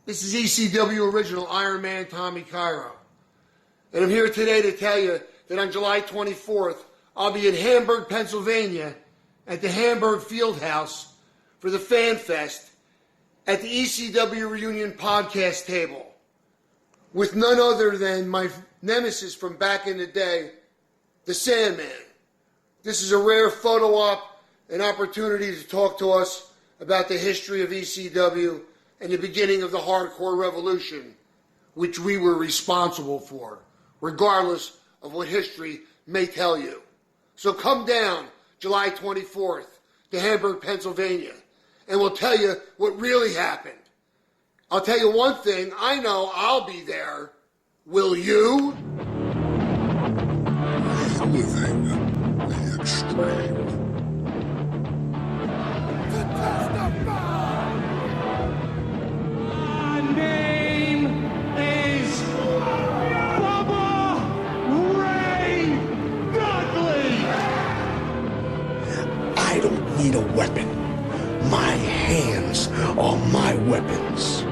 This is ECW original Iron Man Tommy Cairo. And I'm here today to tell you that on July 24th, I'll be in Hamburg, Pennsylvania at the Hamburg Fieldhouse for the Fan Fest at the ECW Reunion podcast table with none other than my nemesis from back in the day, the Sandman. This is a rare photo op, an opportunity to talk to us about the history of ECW and the beginning of the hardcore revolution, which we were responsible for, regardless of what history may tell you. So come down July 24th to Hamburg, Pennsylvania, and we'll tell you what really happened. I'll tell you one thing, I know I'll be there. Will you? Reliving the Extreme. My name is Bubba Ray Dudley. I don't need a weapon. My hands are my weapons.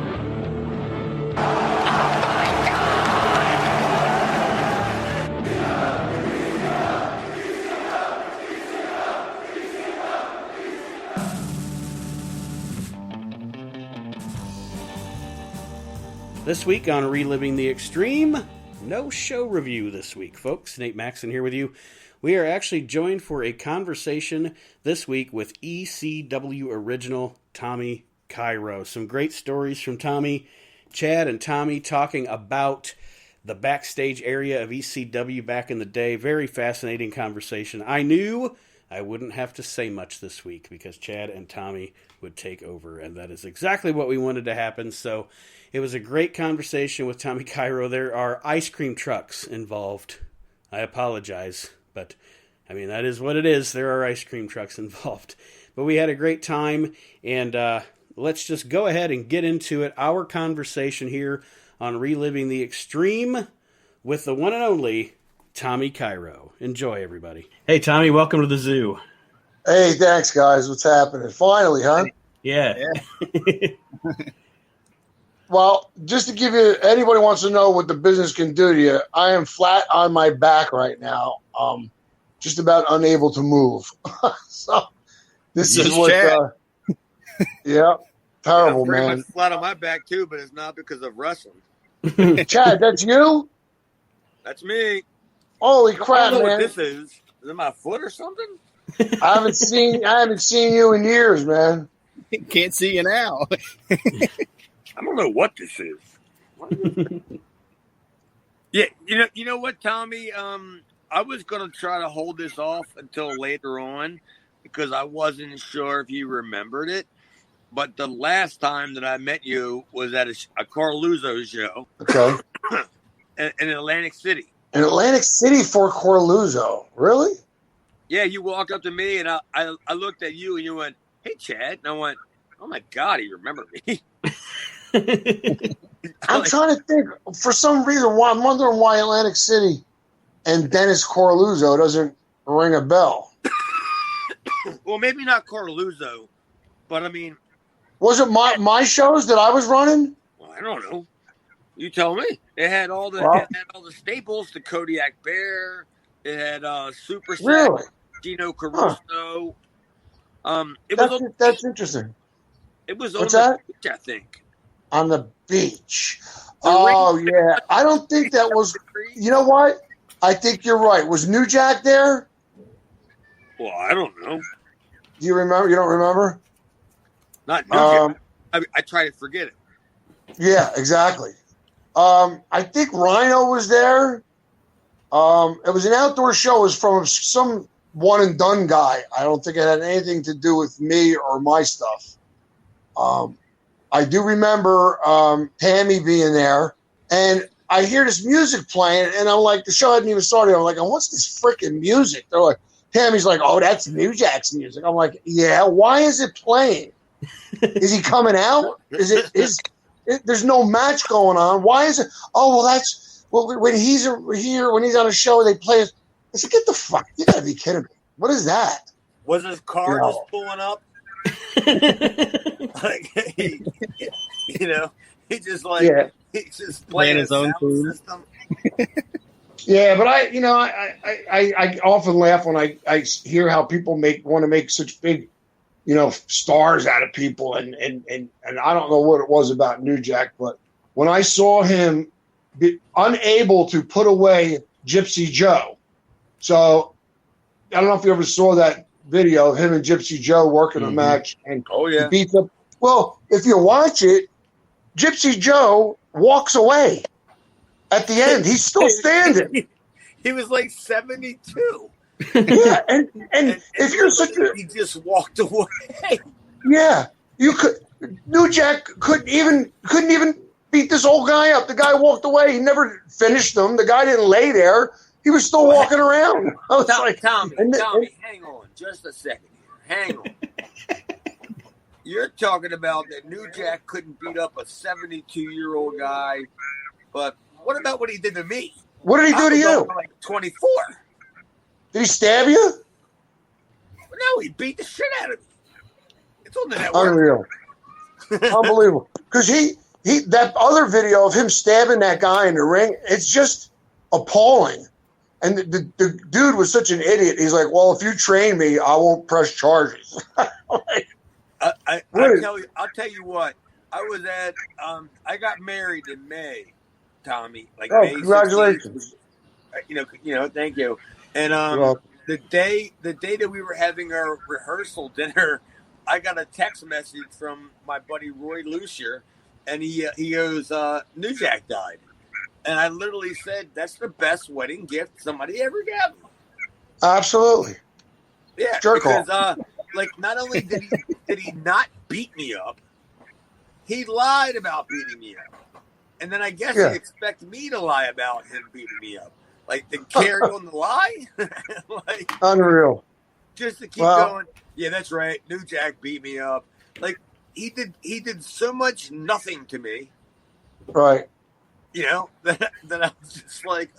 This week on Reliving the Extreme, no show review this week, folks. Nate Maxon here with you. We are actually joined for a conversation this week with ECW original Tommy Cairo. Some great stories from Tommy, Chad, and Tommy talking about the backstage area of ECW back in the day. Very fascinating conversation. I knew I wouldn't have to say much this week because Chad and Tommy would take over, and that is exactly what we wanted to happen. So it was a great conversation with Tommy Cairo. There are ice cream trucks involved. I apologize, but I mean, that is what it is. There are ice cream trucks involved. But we had a great time, and let's just go ahead and get into it. Our conversation here on Reliving the Extreme with the one and only Tommy Cairo. Enjoy, everybody. Hey, Tommy, welcome to the zoo. Hey, thanks, guys. What's happening? Finally, huh? Yeah. Well, just to give you, anybody wants to know what the business can do to you, I am flat on my back right now, just about unable to move. So this is what, yeah, terrible, pretty man. much flat on my back too, but it's not because of wrestling. Chad, that's you? That's me. Holy I crap, don't know man! what this is. Is it my foot or something? I haven't seen you in years, man. Can't see you now. I don't know what this is. Yeah, you know what, Tommy? I was gonna try to hold this off until later on because I wasn't sure if you remembered it. But the last time that I met you was at a Corluzzo show. Okay. in Atlantic City. In Atlantic City for Corluzzo, really? Yeah, you walked up to me and I looked at you and you went, "Hey, Chad," and I went, "Oh my God, he remembered me." I'm trying to think. For some reason, I'm wondering why Atlantic City and Dennis Corluzzo doesn't ring a bell. Well, maybe not Corluzzo, but I mean, was it my shows that I was running? Well, I don't know. You tell me. It had all the staples, the Kodiak Bear. It had Super Sack, really? Gino Caruso. Huh. That's interesting. It was What's on the that? beach, I think. On the beach. Oh, yeah. I don't think that was. You know what? I think you're right. Was New Jack there? Well, I don't know. Do you remember? You don't remember? Not New Jack. I try to forget it. Yeah, exactly. I think Rhino was there. It was an outdoor show. It was from some one and done guy. I don't think it had anything to do with me or my stuff. I do remember Tammy being there, and I hear this music playing, and I'm like, the show hadn't even started. I'm like, what's this freaking music? They're like, Tammy's like, oh, that's New Jack's music. I'm like, yeah, why is it playing? Is he coming out? There's no match going on. Why is it? Oh, well, that's when he's here, when he's on a show, they play it. I said, get the fuck, you gotta be kidding me. What is that? Was his car just pulling up? Like, he just like Yeah. he's just playing his own tune. system. Yeah, but I often laugh when I hear how people want to make such big, stars out of people, and I don't know what it was about New Jack, but when I saw him be unable to put away Gypsy Joe, so I don't know if you ever saw that video of him and Gypsy Joe working a match, and Oh, yeah. he beats up. Well, if you watch it, Gypsy Joe walks away at the end. He's still standing. He was like 72. Yeah, and if you're such a he just walked away. yeah, you could. New Jack couldn't even beat this old guy up. The guy walked away. He never finished him. The guy didn't lay there. He was still walking around. I was like, Tommy, hang on just a second here. Hang on. You're talking about that New Jack couldn't beat up a 72-year-old guy, but what about what he did to me? what did he do to you? Like 24. Did he stab you? No, he beat the shit out of me. It's on the network. Unreal, unbelievable. Because he that other video of him stabbing that guy in the ring, it's just appalling. And the dude was such an idiot. He's like, well, if you train me, I won't press charges. Like, I'll tell you what. I was at I got married in May, Tommy. Like May 16th. Congratulations. Thank you. And the day that we were having our rehearsal dinner, I got a text message from my buddy Roy Lucier, and he goes, New Jack died. And I literally said, that's the best wedding gift somebody ever gave me. Absolutely. Yeah, Jerk because off. not only did he not beat me up, he lied about beating me up. And then I guess he expected me to lie about him beating me up. Like, to carry on the lie? Like, Unreal. just to keep going, yeah, that's right, New Jack beat me up. Like, he did so much nothing to me. Right. That I was just like,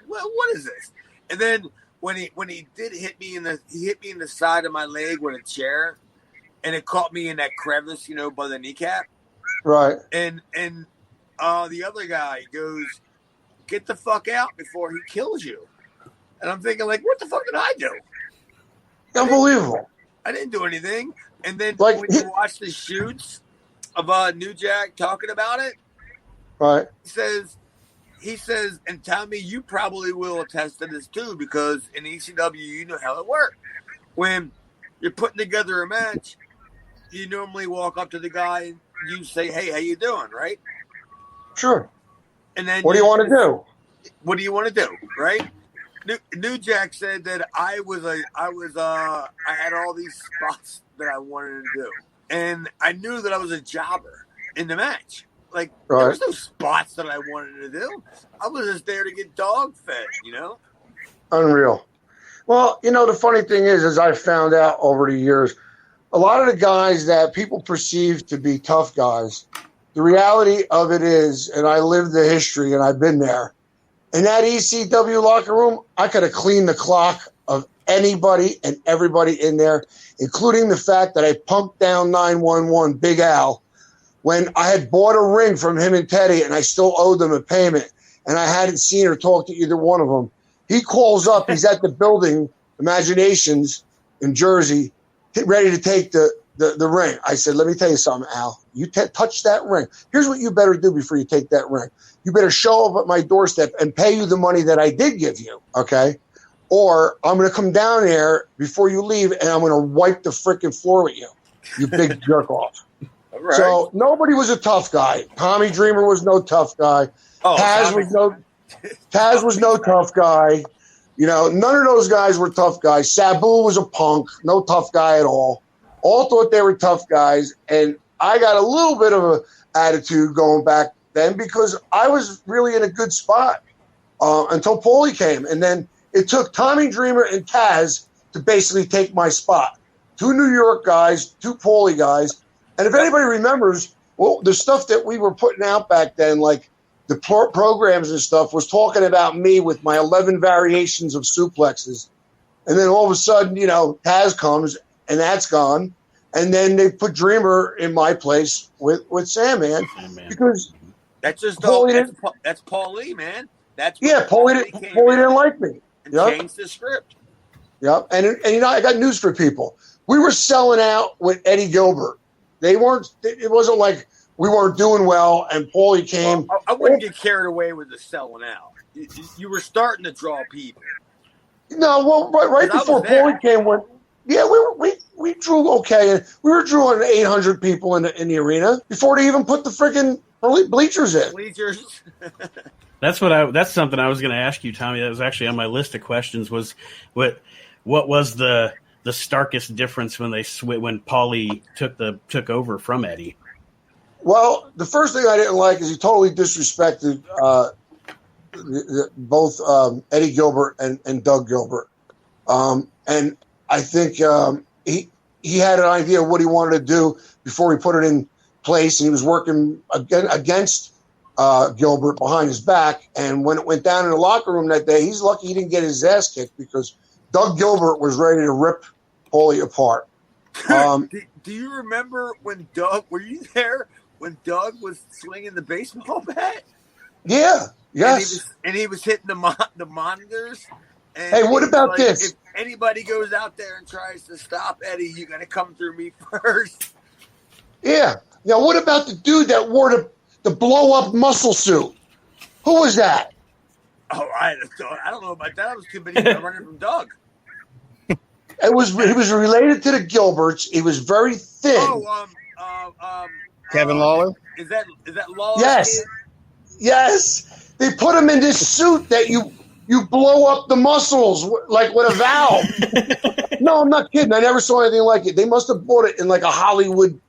what is this? And then when he did hit me in the side of my leg with a chair, and it caught me in that crevice, by the kneecap. Right. And the other guy goes, get the fuck out before he kills you. And I'm thinking, like, what the fuck did I do? Unbelievable. I didn't do anything. And then Like, when you watch the shoots of New Jack talking about it, right. he says, and Tommy, you probably will attest to this too, because in ECW, you know how it works. When you're putting together a match, you normally walk up to the guy and you say, hey, how you doing, right? Sure. And then What do you want to do? What do you want to do, right? New Jack said that I had all these spots that I wanted to do, and I knew that I was a jobber in the match. Like, there was no spots that I wanted to do. I was just there to get dog fed, Unreal. Well, the funny thing is, as I found out over the years, a lot of the guys that people perceive to be tough guys, the reality of it is, and I lived the history and I've been there, in that ECW locker room, I could have cleaned the clock of anybody and everybody in there, including the fact that I pumped down 911 Big Al when I had bought a ring from him and Teddy and I still owed them a payment and I hadn't seen or talked to either one of them. He calls up. He's at the building, Imaginations in Jersey, ready to take the ring. I said, let me tell you something, Al. You touch that ring. Here's what you better do before you take that ring. You better show up at my doorstep and pay you the money that I did give you, okay? Or I'm going to come down there before you leave and I'm going to wipe the freaking floor with you, you big jerk off. Right. So nobody was a tough guy. Tommy Dreamer was no tough guy. Taz was no tough guy. None of those guys were tough guys. Sabu was a punk, no tough guy at all. All thought they were tough guys, and I got a little bit of an attitude going back then because I was really in a good spot until Paulie came, and then it took Tommy Dreamer and Taz to basically take my spot. 2 New York guys, 2 Paulie guys. And if anybody remembers, well, the stuff that we were putting out back then, like the programs and stuff, was talking about me with my 11 variations of suplexes. And then all of a sudden, Taz comes, and that's gone. And then they put Dreamer in my place with Sandman because that's just that's Paulie, man. That's Paulie didn't like me. And changed the script. Yep. And I got news for people. We were selling out with Eddie Gilbert. It wasn't like we weren't doing well and Paulie came. Well, I wouldn't get carried away with the selling out. You were starting to draw people. No, well, right before Paulie came, we drew okay, and we were drawing 800 people in the arena before they even put the friggin' bleachers in. Bleachers. That's something I was going to ask you, Tommy. That was actually on my list of questions. Was what was the starkest difference when Paulie took over from Eddie? Well, the first thing I didn't like is he totally disrespected both Eddie Gilbert and Doug Gilbert, and I think he had an idea of what he wanted to do before he put it in place, and he was working against Gilbert behind his back. And when it went down in the locker room that day, he's lucky he didn't get his ass kicked because Doug Gilbert was ready to rip Paulie apart. Do you remember when Doug? Were you there when Doug was swinging the baseball bat? Yeah. Yes. And he was hitting the monitors. And hey, what about this? If anybody goes out there and tries to stop Eddie, you got to come through me first. Yeah. Now, what about the dude that wore the blow-up muscle suit? Who was that? Oh, I don't know about that. I was too busy running from Doug. He was related to the Gilberts. He was very thin. Kevin Lawler? Is that Lawler? Yes. Kid? Yes. They put him in this suit that you blow up the muscles like with a valve. No, I'm not kidding. I never saw anything like it. They must have bought it in like a Hollywood,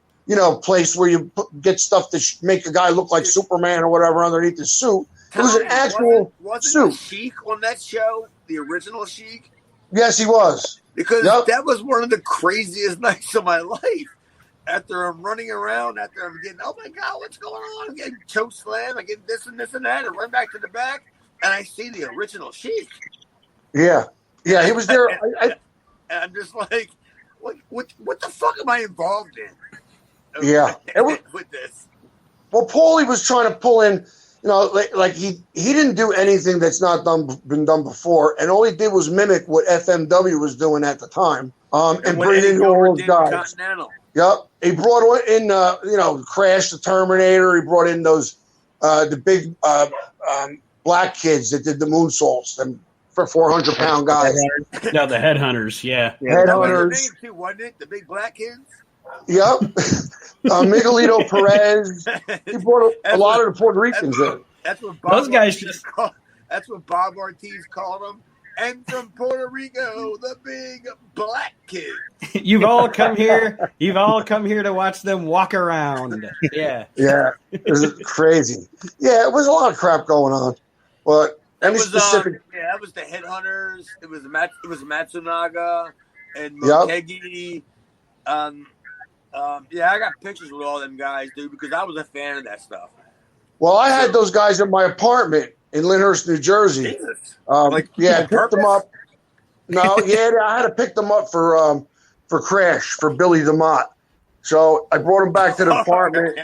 place where you get stuff to make a guy look like Superman or whatever underneath the suit. It was an actual suit. The Sheik on that show, the original Sheik? Yes, he was. Because that was one of the craziest nights of my life. After I'm running around, after I'm getting, oh my God, what's going on? I'm getting choke slam, I get this and this and that, and run back to the back, and I see the original Sheik. Yeah, he was there. And I'm just like, what the fuck am I involved in? Yeah, with this. Well, Paulie was trying to pull in, like he didn't do anything that's not been done before, and all he did was mimic what FMW was doing at the time, and bring in all those guys. Continental. Yep, he brought in, Crash the Terminator. He brought in those, the big black kids that did the moonsaults, them for 400-pound guys. No, the headhunters. Yeah, headhunters. That was their name too, wasn't it? The big black kids. Yep, Miguelito Perez. He brought a lot of the Puerto Ricans in. That's what Bob That's what Bob Ortiz called them. And from Puerto Rico, the big black kid. You've all come here to watch them walk around. Yeah. Yeah. It was crazy. Yeah, it was a lot of crap going on. But any specific that was the Headhunters. It was Matsunaga and Motegi. I got pictures with all them guys, dude, because I was a fan of that stuff. Well, I had those guys in my apartment in Lyndhurst, New Jersey. Jesus. I picked them up. No, I had to pick them up for Crash, for Billy DeMott. So I brought him back to the apartment.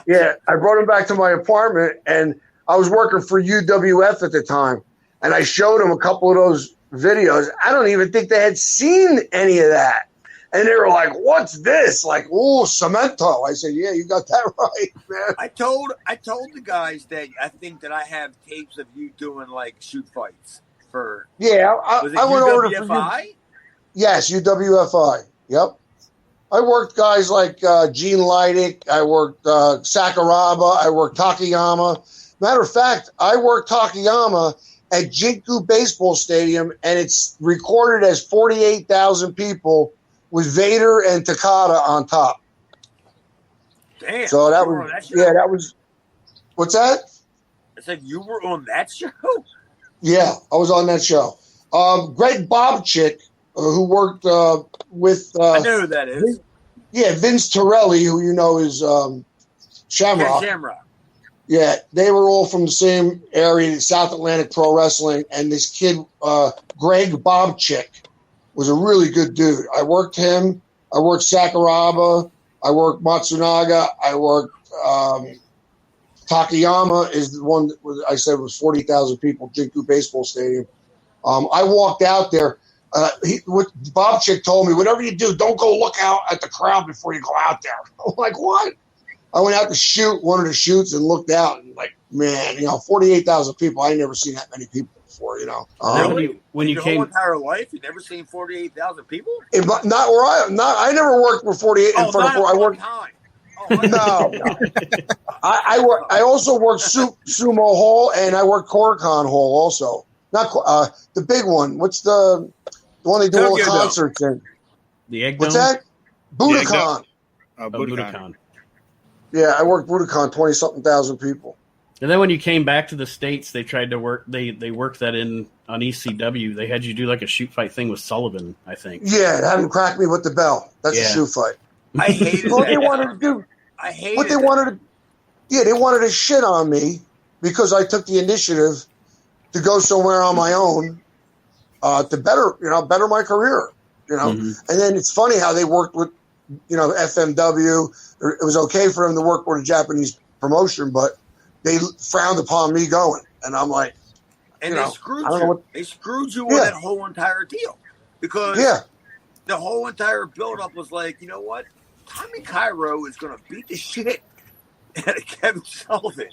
Yeah, I brought him back to my apartment, and I was working for UWF at the time, and I showed him a couple of those videos. I don't even think they had seen any of that. And they were like, what's this? Like, oh, Cemento. I said, yeah, you got that right, man. I told the guys that I think that I have tapes of you doing, like, shoot fights for... Yeah, I went over to... UWFI? Yes, UWFI. Yep. I worked guys like Gene Leidick. I worked Sakuraba. I worked Takayama. Matter of fact, I worked Takayama at Jinku Baseball Stadium, and it's recorded as 48,000 people with Vader and Takada on top. Damn. So that was, what's that? I said you were on that show? Yeah, I was on that show. Greg Bobchick, who worked with... I know who that is. Vince Torelli, who you know is Shamrock. Yeah, Shamrock. Yeah, they were all from the same area, South Atlantic Pro Wrestling, and this kid, Greg Bobchick, was a really good dude. I worked him, I worked Sakuraba. I worked Matsunaga. I worked Takayama is the one that I said was 40,000 people, Jinku Baseball Stadium. I walked out there. Bob Chick told me, whatever you do, don't go look out at the crowd before you go out there. I'm like, what? I went out to shoot one of the shoots and looked out and like, man, 48,000 people. I ain't never seen that many people before, Really? When you Your came whole entire life, you've never seen 48,000 people? Not where I never worked for 48 in front of. I worked. Time. No. I also worked Sumo Hall and I worked Korakuen Hall also. Not the big one. What's the one they do all the Tokyo Dome. concerts in? the egg What's dome? that? Budokan. Budokan. Yeah, I worked Budokan, 20-something thousand people. And then when you came back to the States, they tried to work. They worked that in on ECW. They had you do like a shoot fight thing with Sullivan, I think. Yeah, have him crack me with the bell. That's a shoe fight. I hated What that. they wanted to do. I hated What they that. wanted to. Yeah, they wanted to shit on me because I took the initiative to go somewhere on my own to better my career. And then it's funny how they worked with, FMW. It was okay for them to work with a Japanese promotion, but they frowned upon me going. And I'm like, And you they know, screwed I don't you. know what- They screwed you Yeah. on that whole entire deal. Because the whole entire buildup was like, you know what? Tommy Cairo is going to beat the shit out of Kevin Sullivan.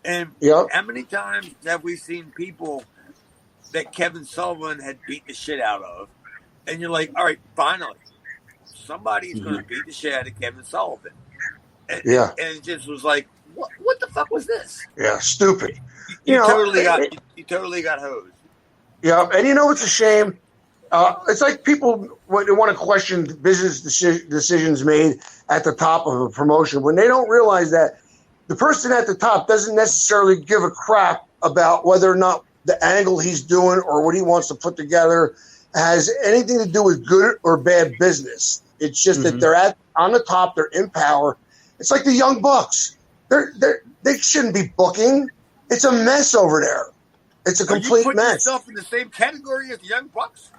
And how many times have we seen people that Kevin Sullivan had beat the shit out of? And you're like, all right, finally, somebody's going to beat the shit out of Kevin Sullivan. And it just was like, what the fuck was this? Yeah, stupid. You totally got hosed. Yeah, and it's a shame. It's like people want to question business decisions made at the top of a promotion when they don't realize that the person at the top doesn't necessarily give a crap about whether or not the angle he's doing or what he wants to put together has anything to do with good or bad business. It's just that they're on the top, they're in power. It's like the Young Bucks. They shouldn't be booking. It's a mess over there. It's a complete you mess. Yourself in the same category as the Young Bucks?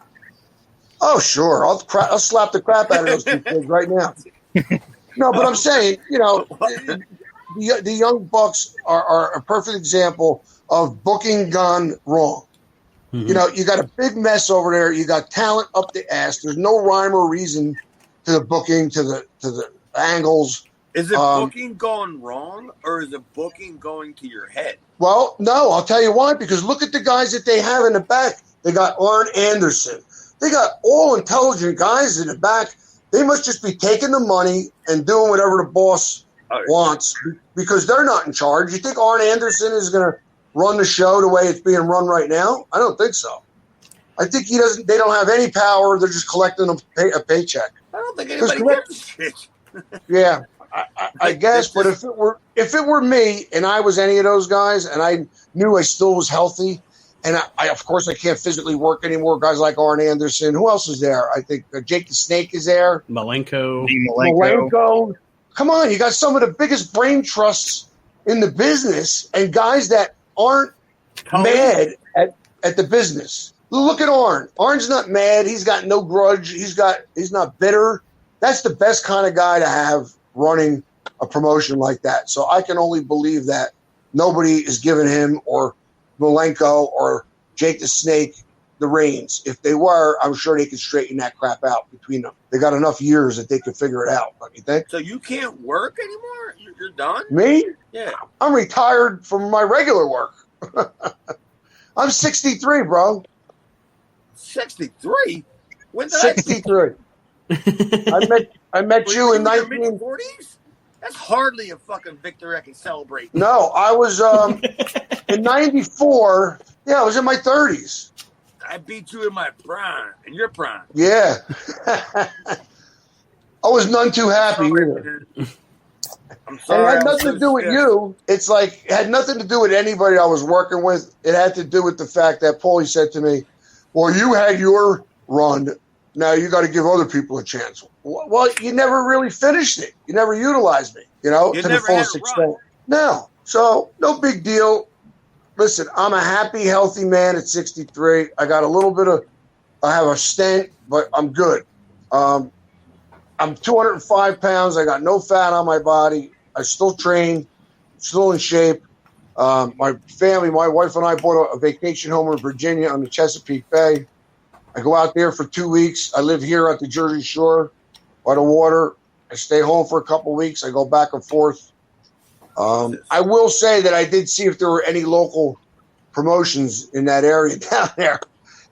Oh, sure. I'll slap the crap out of those two kids right now. No, but I'm saying, the Young Bucks are a perfect example of booking gone wrong. You got a big mess over there. You got talent up the ass. There's no rhyme or reason to the booking, to the angles. Is it booking going wrong, or is it booking going to your head? Well, no, I'll tell you why. Because look at the guys that they have in the back. They got Arn Anderson. They got all intelligent guys in the back. They must just be taking the money and doing whatever the boss wants because they're not in charge. You think Arn Anderson is going to run the show the way it's being run right now? I don't think so. I think he doesn't. They don't have any power. They're just collecting a paycheck. I don't think anybody gives a shit. Yeah, I guess. But if it were me and I was any of those guys and I knew I still was healthy. And I, of course, I can't physically work anymore. Guys like Arn Anderson. Who else is there? I think Jake the Snake is there. Malenko. Come on, you got some of the biggest brain trusts in the business and guys that aren't mad at the business. Look at Arn. Arn's not mad. He's got no grudge. He's not bitter. That's the best kind of guy to have running a promotion like that. So I can only believe that nobody is giving him or Malenko or Jake the Snake the reins. If they were, I'm sure they could straighten that crap out between them. They got enough years that they could figure it out, don't you think? So you can't work anymore? You're done? Me? Yeah. I'm retired from my regular work. I'm 63, bro. 63? When did 63. I met you in 19... 40s? That's hardly a fucking victory I can celebrate. No, I was in 94. Yeah, I was in my 30s. I beat you in my prime, in your prime. Yeah. I was none too happy either. I'm sorry. It had nothing to do with you. It's like, it had nothing to do with anybody I was working with. It had to do with the fact that Paulie said to me, well, you had your run. Now you got to give other people a chance. Well, you never really finished it. You never utilized me, to the fullest extent. No. So no big deal. Listen, I'm a happy, healthy man at 63. I got a little bit I have a stent, but I'm good. I'm 205 pounds. I got no fat on my body. I still train, still in shape. My family, my wife and I bought a vacation home in Virginia on the Chesapeake Bay. I go out there for 2 weeks. I live here at the Jersey Shore by the water. I stay home for a couple of weeks. I go back and forth. I will say that I did see if there were any local promotions in that area down there.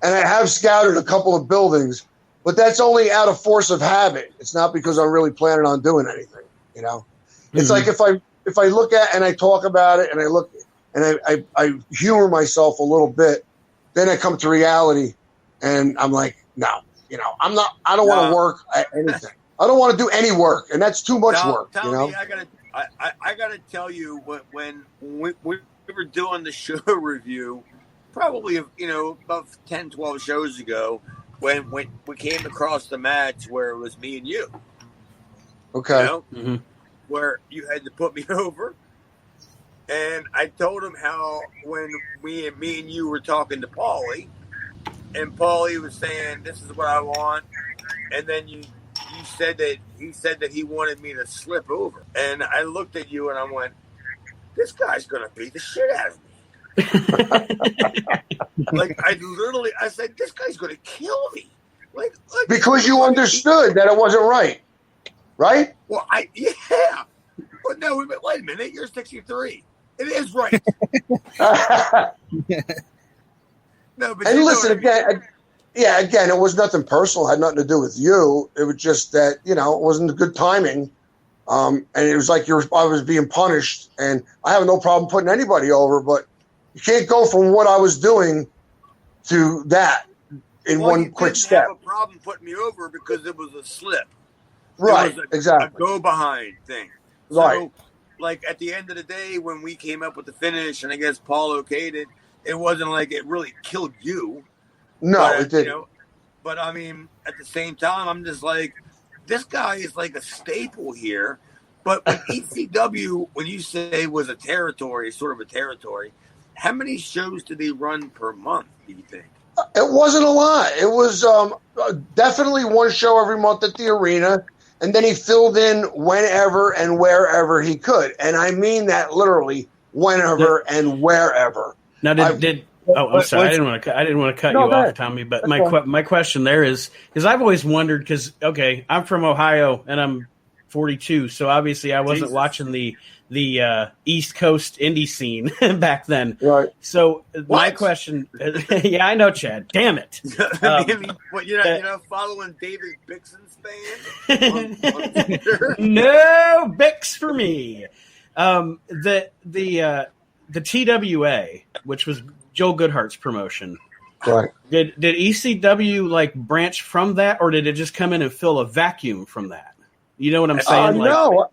And I have scouted a couple of buildings, but that's only out of force of habit. It's not because I'm really planning on doing anything, you know. It's like if I look at and I talk about it and I look and I humor myself a little bit, then I come to reality and I'm like, no, you know, I don't want to work at anything. I don't want to do any work, and that's too much work, you know. I gotta tell you, when we were doing the show review, probably, you know, about 10, 12 shows ago, when we came across the match where it was me and you. Okay. You know, where you had to put me over. And I told him how when me and you were talking to Paulie, and Paulie was saying, this is what I want. And then you said that he wanted me to slip over. And I looked at you and I went, this guy's going to beat the shit out of me. Like, I said, this guy's going to kill me. Like because you understood that it wasn't right. Right? Well, yeah. But no, wait a minute. You're 63. It is right. No, but and listen, again, it was nothing personal. It had nothing to do with you. It was just that, you know, it wasn't good timing. And it was like I was being punished. And I have no problem putting anybody over, but you can't go from what I was doing to that in one quick step. You didn't have a problem putting me over because it was a slip. Right, it was exactly. A go-behind thing. Right. So, like, at the end of the day, when we came up with the finish, and I guess Paul okayed it, it wasn't like it really killed you. No, but, it didn't. You know, but, I mean, at the same time, I'm just like, this guy is like a staple here. But when ECW, when you say was a territory, sort of a territory, how many shows did he run per month, do you think? It wasn't a lot. It was definitely one show every month at the arena. And then he filled in whenever and wherever he could. And I mean that literally, whenever and wherever. Now, I'm sorry. I didn't want to cut you off, Tommy. But my question there is, because I've always wondered, because I'm from Ohio and I'm 42, so obviously I wasn't watching the East Coast indie scene back then. Right. So my question, yeah, I know, Chad. Damn it. You're not following David Bixen's fan? On No Bix for me. The TWA, which was Joel Goodhart's promotion. Right. Did ECW like branch from that, or did it just come in and fill a vacuum from that? You know what I'm saying? No.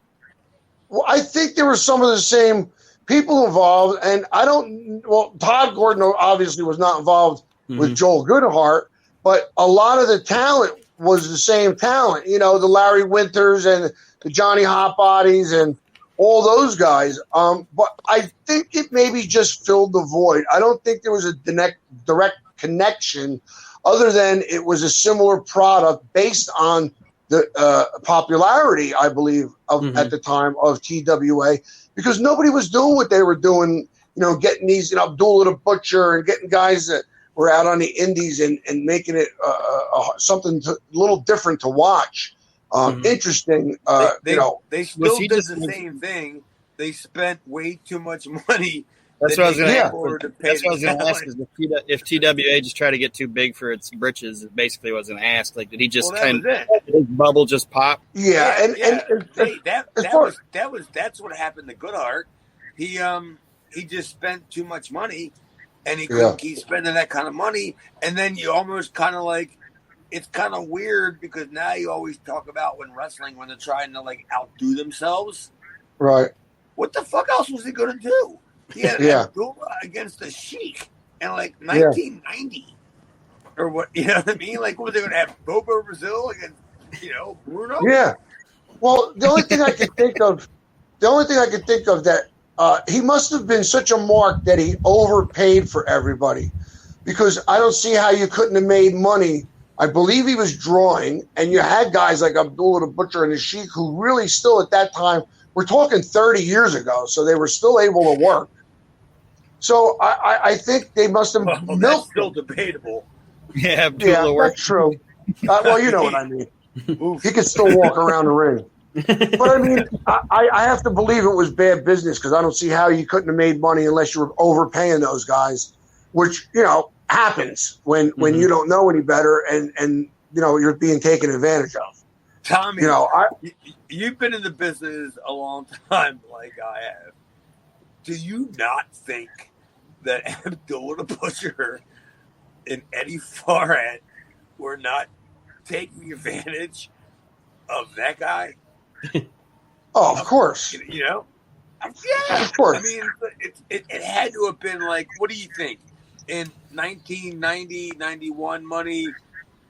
Well, I think there were some of the same people involved, and Todd Gordon obviously was not involved with Joel Goodhart, but a lot of the talent was the same talent. You know, the Larry Winters and the Johnny Hotbodies and all those guys. But I think it maybe just filled the void. I don't think there was a direct connection other than it was a similar product based on the popularity, I believe, at the time of TWA, because nobody was doing what they were doing, you know, getting these, Abdullah the Butcher and getting guys that were out on the indies and making it something a little different to watch. Interesting, They still did the same thing. They spent way too much money. That's what I was going to ask. That's what I was going to ask. Is if TWA just tried to get too big for its britches, it basically was an ask. Like, did he just did his bubble just pop? Yeah, that's what happened to Goodhart. He just spent too much money, and he couldn't keep spending that kind of money. And then you almost kind of like, it's kind of weird because now you always talk about when they're trying to like outdo themselves. Right. What the fuck else was he going to do? He had Abdullah against the Sheik in like 1990 or what? You know what I mean? Like, what were they going to have? Bobo Brazil against, Bruno? Yeah. Well, the only thing I could think of that he must have been such a mark that he overpaid for everybody, because I don't see how you couldn't have made money I believe he was drawing, and you had guys like Abdullah the Butcher and the Sheik who really still at that time, we're talking 30 years ago, so they were still able to work. So I think they must have milked that's still him. debatable. Yeah, Yeah, that's true. Well, you know what I mean. He could still walk around the ring. But I mean, I have to believe it was bad business because I don't see how you couldn't have made money unless you were overpaying those guys, which, you know, happens when you don't know any better and you know, you're being taken advantage of. Tommy, you know, you've been in the business a long time like I have. Do you not think that Abdullah the Butcher and Eddie Farhat were not taking advantage of that guy? Oh, of course. You know? Yeah. Of course. I mean, it had to have been like, what do you think? In 1990, 91 money,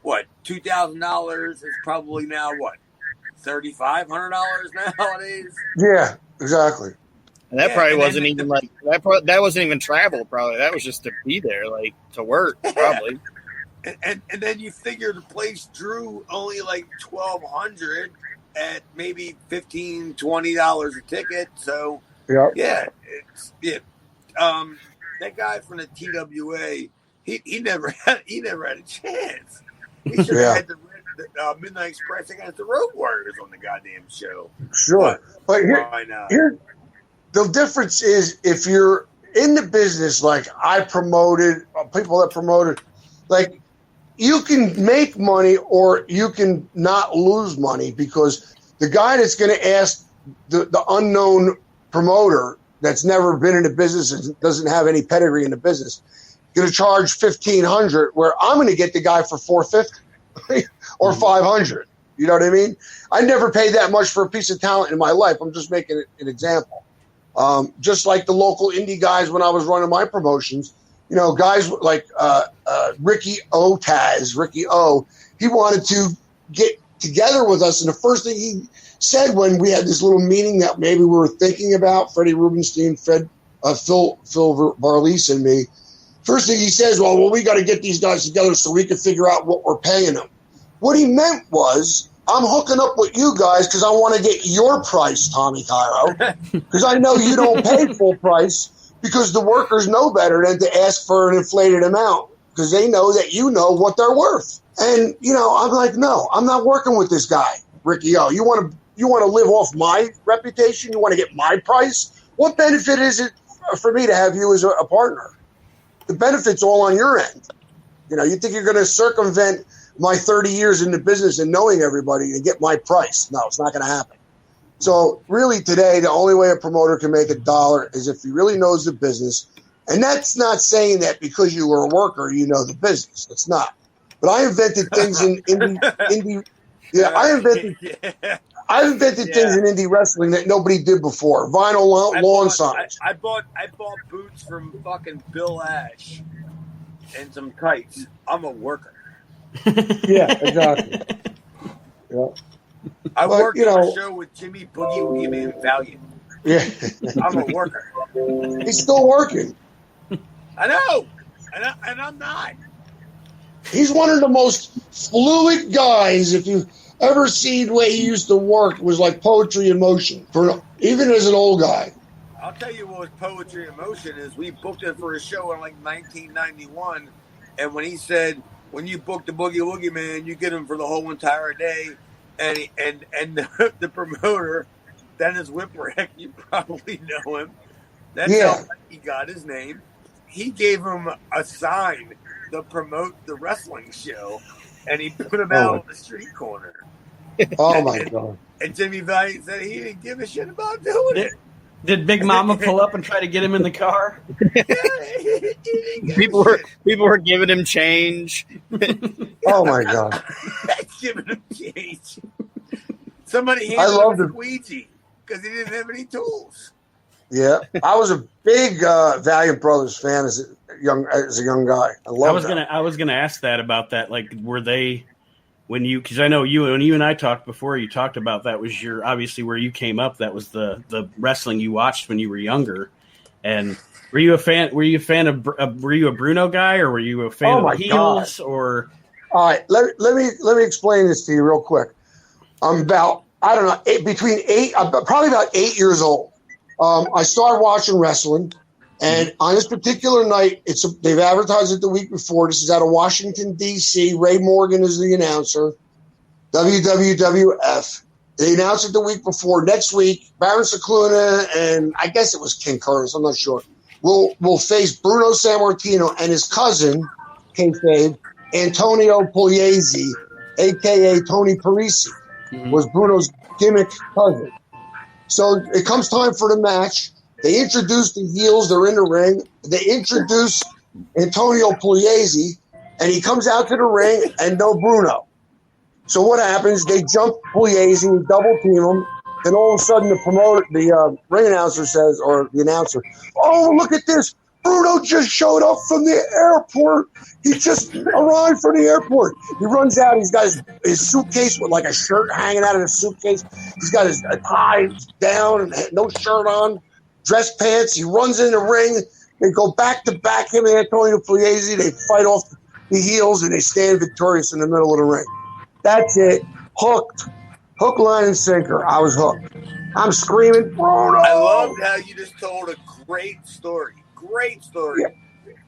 what, $2,000 is probably now what, $3,500 nowadays? Yeah, exactly. And that probably wasn't even like that wasn't even travel. Probably that was just to be there, like to work. Probably. And then you figure the place drew only like 1,200 at maybe $15-$20 a ticket. So yeah, that guy from the TWA, he never had a chance. He should have had the Midnight Express against the Road Warriors on the goddamn show. Sure, but here the difference is if you're in the business like I promoted, people that promoted, like you can make money or you can not lose money because the guy that's going to ask the unknown promoter that's never been in the business and doesn't have any pedigree in the business going to charge $1,500 where I'm going to get the guy for $450 or $500. You know what I mean? I never paid that much for a piece of talent in my life. I'm just making an example. Just like the local indie guys when I was running my promotions, you know, guys like Ricky O, he wanted to get together with us. And the first thing he said when we had this little meeting that maybe we were thinking about, Freddie Rubenstein, Phil Varlise and me, first thing he says, well, we got to get these guys together so we can figure out what we're paying them. What he meant was, I'm hooking up with you guys because I want to get your price, Tommy Cairo, because I know you don't pay full price because the workers know better than to ask for an inflated amount because they know that you know what they're worth. And, you know, I'm like, no, I'm not working with this guy, Ricky O. You want to live off my reputation? You want to get my price? What benefit is it for me to have you as a partner? The benefit's all on your end. You know, you think you're going to circumvent my 30 years in the business and knowing everybody and get my price. No, it's not going to happen. So really today, the only way a promoter can make $1 is if he really knows the business. And that's not saying that because you were a worker, you know the business. It's not. But I invented things in indie. Yeah, I invented things in indie wrestling that nobody did before. Vinyl lawn signs. I bought boots from fucking Bill Ash and some kites. I'm a worker. Yeah, exactly. Yeah. I worked on a show with Jimmy Boogie Woogie Man Valiant. Yeah. I'm a worker. He's still working. I know. And I'm not. He's one of the most fluid guys. If you've ever seen the way he used to work, it was like poetry in motion. Even as an old guy. I'll tell you what was poetry in motion is we booked it for a show in like 1991. And when he said, when you book the Boogie Woogie Man, you get him for the whole entire day. And the promoter, Dennis Whipwreck, you probably know him. That's how he got his name. He gave him a sign to promote the wrestling show, and he put him out on the street corner. Oh, my God. And Jimmy Valiant said he didn't give a shit about doing it. Did Big Mama pull up and try to get him in the car? People were giving him change. Oh my God! Giving him change. Somebody handed him a squeegee because he didn't have any tools. Yeah, I was a big Valiant Brothers fan as a young guy. I was gonna ask that about that. Like, were they? When you, because I know when you and I talked before, you talked about that was your obviously where you came up. That was the wrestling you watched when you were younger. And were you a fan? Were you a fan of? Were you a Bruno guy, or were you a fan of the heels? Or All right, let me explain this to you real quick. I'm about, I don't know, probably about 8 years old. I started watching wrestling, and on this particular night, they've advertised it the week before. This is out of Washington, D.C. Ray Morgan is the announcer, WWF. They announced it the week before. Next week, Baron Cicluna and I guess it was King Curtis, I'm not sure, will face Bruno Sammartino and his cousin, kayfabe, Antonio Pugliese, a.k.a. Tony Parisi, was Bruno's gimmick cousin. So it comes time for the match. They introduce the heels. They're in the ring. They introduce Antonio Pugliese, and he comes out to the ring, and no Bruno. So what happens? They jump Pugliese, double team him. Then all of a sudden, the ring announcer says, or the announcer, "Oh, look at this! Bruno just showed up from the airport. He just arrived from the airport." He runs out. He's got his suitcase with like a shirt hanging out of the suitcase. He's got his tie down and no shirt on, dress pants. He runs in the ring. They go back to back, him and Antonio Pugliese. They fight off the heels, and they stand victorious in the middle of the ring. That's it. Hooked. Hook, line, and sinker. I was hooked. I'm screaming, Bruno! I loved how you just told a great story. Great story.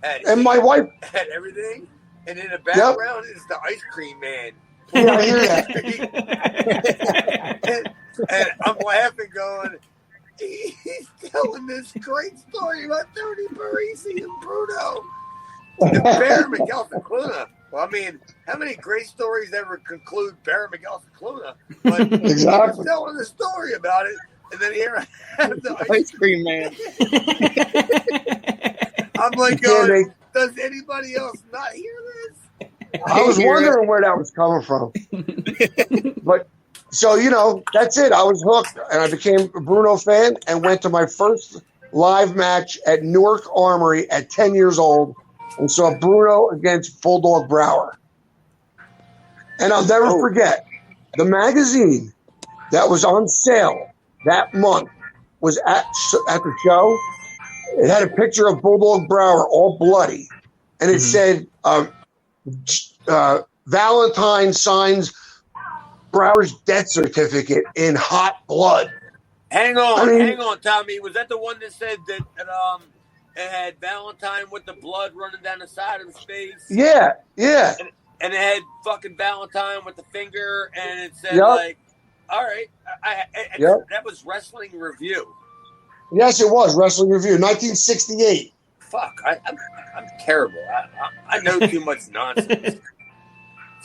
Yeah. And my wife had everything, and in the background is the ice cream man. Yeah, I hear that. and I'm laughing, going, he's telling this great story about Tony Parisi and Bruno. And Baron Miguel Cicluna. Well, I mean, how many great stories ever conclude Baron Miguel Cicluna? But exactly. He's telling the story about it, and then here I have the ice cream man. I'm like, does anybody else not hear this? I was wondering where that was coming from. But so, that's it. I was hooked, and I became a Bruno fan and went to my first live match at Newark Armory at 10 years old and saw Bruno against Bulldog Brower. And I'll never forget, the magazine that was on sale that month was at the show. It had a picture of Bulldog Brower, all bloody, and it said, Valentine signs Brower's death certificate in hot blood. Hang on, Tommy. Was that the one that said that it had Valentine with the blood running down the side of his face? Yeah. And it had fucking Valentine with the finger, and it said, all right. That was Wrestling Review. Yes, it was Wrestling Review, 1968. Fuck, I'm terrible. I know too much nonsense.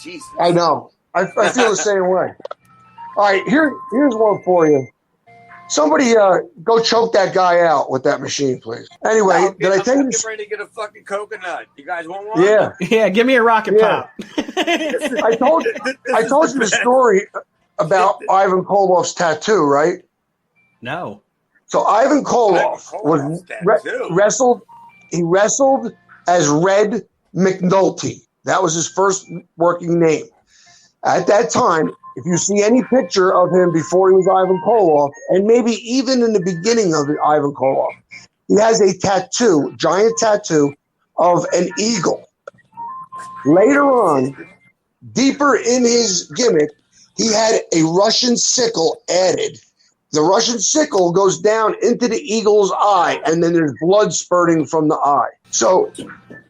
Jesus. I know. I feel the same way. All right, here's one for you. Somebody go choke that guy out with that machine, please. Anyway, did I tell you? I'm getting ready to get a fucking coconut. You guys want one? Yeah. Give me a rocket pop. I told you the story about Ivan Koloff's tattoo, right? No. So Ivan Koloff wrestled. He wrestled as Red McNulty. That was his first working name. At that time, if you see any picture of him before he was Ivan Koloff, and maybe even in the beginning of Ivan Koloff, he has a tattoo, giant tattoo of an eagle. Later on, deeper in his gimmick, he had a Russian sickle added. The Russian sickle goes down into the eagle's eye, and then there's blood spurting from the eye. So,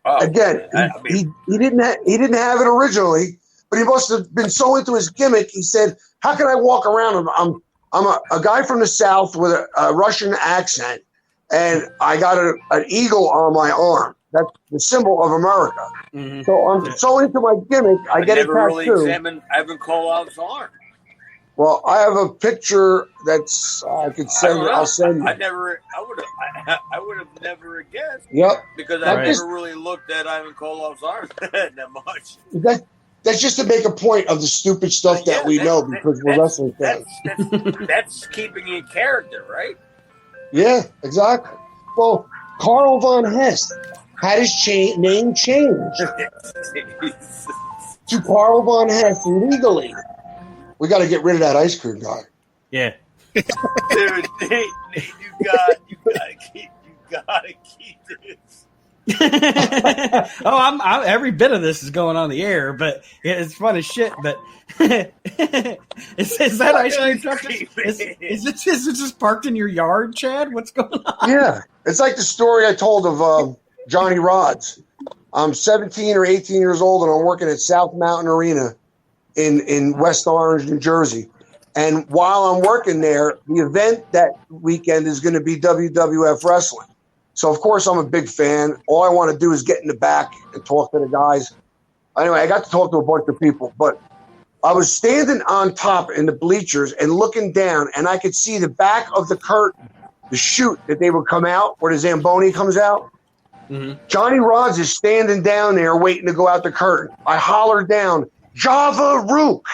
again, he didn't have it originally, but he must have been so into his gimmick. He said, "How can I walk around? I'm a guy from the South with a Russian accent, and I got an eagle on my arm. That's the symbol of America. Mm-hmm. So I'm so into my gimmick, I get a tattoo." Never really examined Ivan Koloff's arm. Well, I have a picture that's I could send. I'll send you. I would have never guessed. Yep. Because I never really looked at Ivan Koloff's arm that much. That's just to make a point of the stupid stuff that we know because we're wrestling fans. That's keeping in character, right? Yeah, exactly. Well, Carl von Hess had his name changed to Carl von Hess legally. We got to get rid of that ice cream guy. Yeah, dude, Nate, you gotta keep this. Every bit of this is going on the air, but it's fun as shit. But is that ice cream truck? Is it just parked in your yard, Chad? What's going on? Yeah, it's like the story I told of Johnny Rods. I'm 17 or 18 years old, and I'm working at South Mountain Arena in West Orange, New Jersey. And while I'm working there, the event that weekend is going to be WWF wrestling. So, of course, I'm a big fan. All I want to do is get in the back and talk to the guys. Anyway, I got to talk to a bunch of people, but I was standing on top in the bleachers and looking down, and I could see the back of the curtain, the chute that they would come out, where the Zamboni comes out. Mm-hmm. Johnny Rods is standing down there waiting to go out the curtain. I hollered down, Java Rook.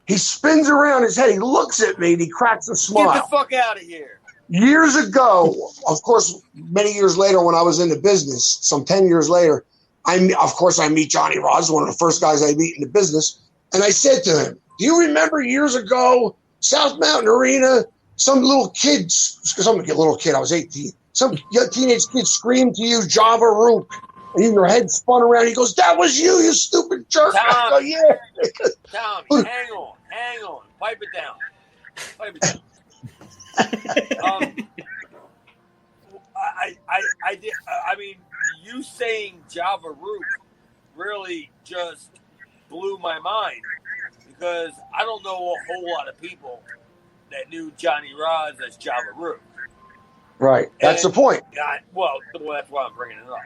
He spins around his head. He looks at me, and he cracks a smile. Get the fuck out of here. Years ago, of course, many years later when I was in the business, some 10 years later, I meet Johnny Rods, one of the first guys I meet in the business, and I said to him, do you remember years ago, South Mountain Arena, some little kid, I was 18, some teenage kid screamed to you, Java Rook, and your head spun around. He goes, that was you stupid jerk. Tom, I go, yeah. Tom, hang on. Pipe it down. I mean, you saying Java Rook really just blew my mind because I don't know a whole lot of people that knew Johnny Rods as Java Rook. Right, that's the point. That's why I'm bringing it up.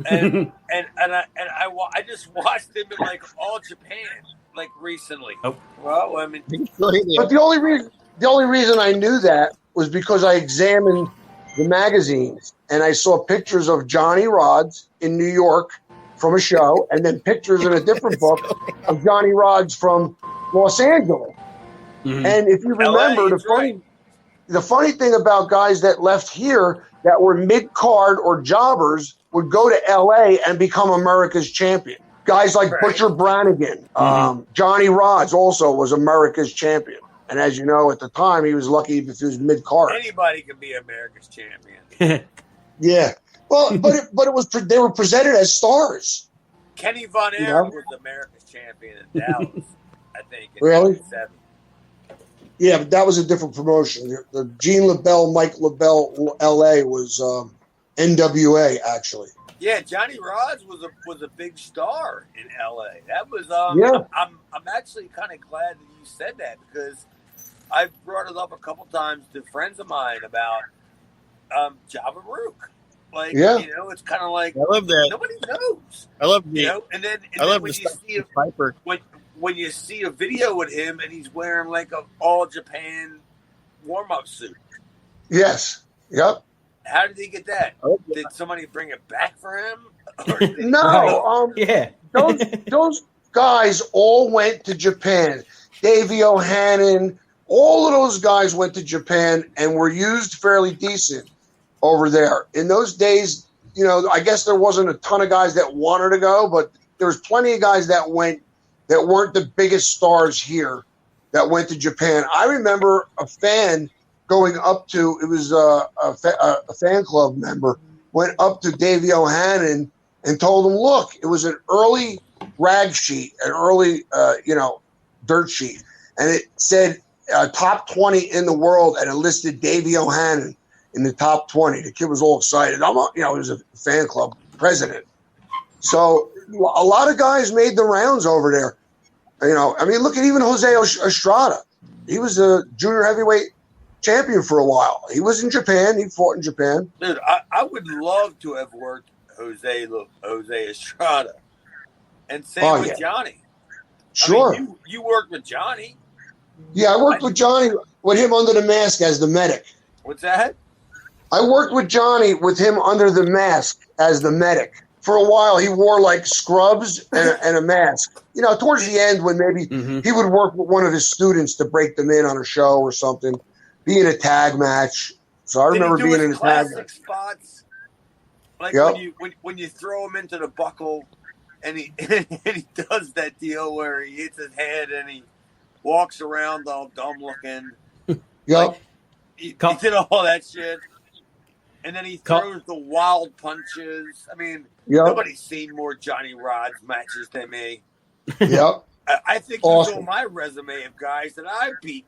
I just watched him in like All Japan like recently. Oh. Well, I mean, but the only reason I knew that was because I examined the magazines and I saw pictures of Johnny Rods in New York from a show, and then pictures in a different book of Johnny Rods from Los Angeles. Mm-hmm. And if you remember, the funny thing about guys that left here that were mid-card or jobbers would go to L.A. and become America's champion. Guys like Butcher Brannigan, Johnny Rods also was America's champion. And as you know, at the time, he was lucky if he was mid-card. Anybody can be America's champion. Yeah. Well, they were presented as stars. Kenny Von Erich was America's champion in Dallas, I think, in really? 1970. Yeah, but that was a different promotion. The Gene LaBelle, Mike LaBelle, L.A. was NWA, actually. Yeah, Johnny Rods was a big star in L.A. That was I'm actually kind of glad that you said that because I've brought it up a couple times to friends of mine about Java Rook. Like, it's kind of like I love that. Nobody knows. I love and then when you see Piper. When you see a video with him and he's wearing like a All Japan warm-up suit. Yes. Yep. How did he get that? Did somebody bring it back for him? No. Those guys all went to Japan. Davey O'Hannon, all of those guys went to Japan and were used fairly decent over there. In those days, I guess there wasn't a ton of guys that wanted to go, but there was plenty of guys that went that weren't the biggest stars here that went to Japan. I remember a fan going up to, it was a fan club member, went up to Davey O'Hannon and told him, look, it was an early rag sheet, an early, dirt sheet. And it said top 20 in the world, and it listed Davey O'Hannon in the top 20. The kid was all excited. He was a fan club president. So a lot of guys made the rounds over there. Look at even Jose Estrada. He was a junior heavyweight champion for a while. He was in Japan. He fought in Japan. Dude, I would love to have worked Jose Estrada. And same with Johnny. Sure. You worked with Johnny. Yeah, I worked with Johnny, with him under the mask as the medic. What's that? I worked with Johnny with him under the mask as the medic. For a while, he wore like scrubs and a mask. Towards the end, when maybe he would work with one of his students to break them in on a show or something, be in a tag match. So I remember being in a tag match. Spots, like when you throw him into the buckle, and he does that deal where he hits his head and he walks around all dumb looking. Yep. He did all that shit. And then he throws the wild punches. I mean, Yep. nobody's seen more Johnny Rods matches than me. Yep. I think Awesome. he's on my resume of guys that I beat.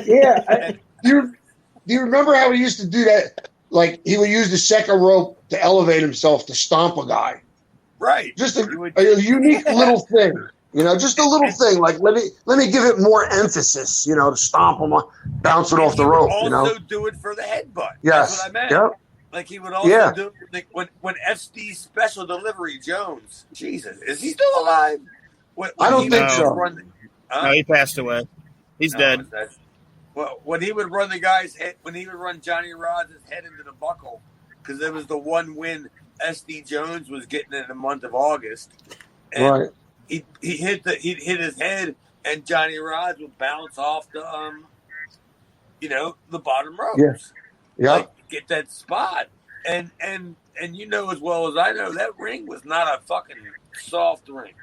Yeah. Do you remember how he used to do that? Like, he would use the second rope to elevate himself to stomp a guy. Right. Just a unique little thing. You know, just a little thing. Like, let me give it more emphasis, you know, to stomp him, bouncing off the rope, also you know. do it for the headbutt. Yes. That's what I meant. Yep. Like, he would also do it when SD Special Delivery Jones. Jesus. Is he still alive? I don't think so. No, he passed away. He's dead. Well, when he would run the guy's head, when he would run Johnny Rods' head into the buckle, because it was the one win SD Jones was getting in the month of August. And right. He'd hit his head, and Johnny Rods would bounce off the the bottom ropes. Yeah. Like, get that spot. And you know as well as I know, that ring was not a fucking soft ring.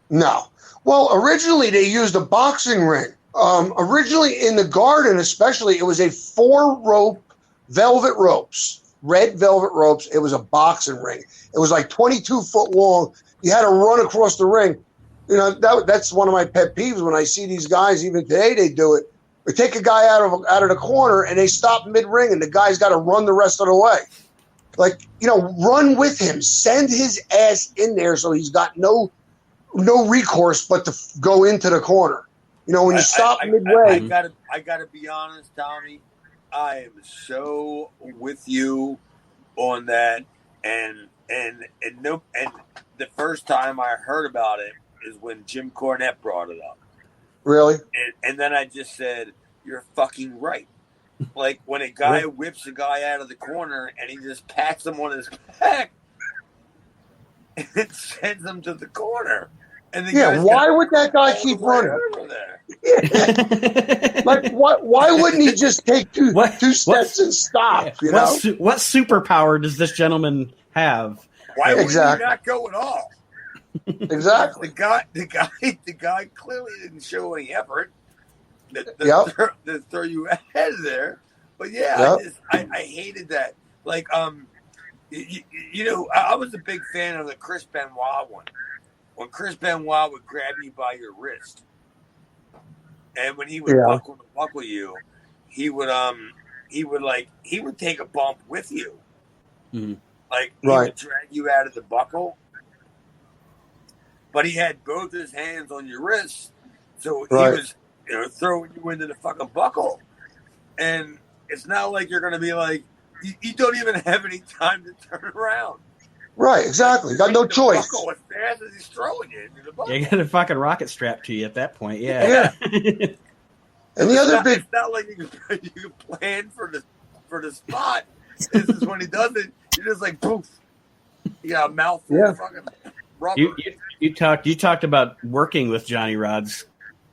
No. Well, originally they used a boxing ring. Originally in the Garden, especially, it was a 4-rope velvet ropes, red velvet ropes. It was a boxing ring. It was like 22 foot long. You had to run across the ring. You know, that's one of my pet peeves when I see these guys. Even today, they do it. They take a guy out of the corner and they stop mid ring, and the guy's got to run the rest of the way. Like, you know, run with him, send his ass in there so he's got no recourse but to go into the corner. You know, when you stop midway. I gotta be honest, Tommy. I am so with you on that, and the first time I heard about it is when Jim Cornette brought it up. Really? And then I just said, "You're fucking right." Like, when a guy whips a guy out of the corner and he just pats him on his back and sends him to the corner. And the why would that guy keep running? Yeah. Like, why wouldn't he just take two steps and stop? You know? What superpower does this gentleman have? Why would he not go at all? Exactly. The guy clearly didn't show any effort to throw you ahead of there. But I hated that. Like, you know, I was a big fan of the Chris Benoit one. When Chris Benoit would grab you by your wrist, and when he would buckle you, he would take a bump with you. Mm-hmm. Like, he would drag you out of the buckle, but he had both his hands on your wrists, so he was, you know, throwing you into the fucking buckle. And it's not like you're going to be like, you don't even have any time to turn around. Right, exactly. Got no choice. Buckle as fast as he's throwing you into the buckle. You got a fucking rocket strapped to you at that point. Yeah. And the other big, it's not like you can plan for the spot. This is when he does it. You're just like poof. You got a mouthful of fucking rubber. You talked about working with Johnny Rods.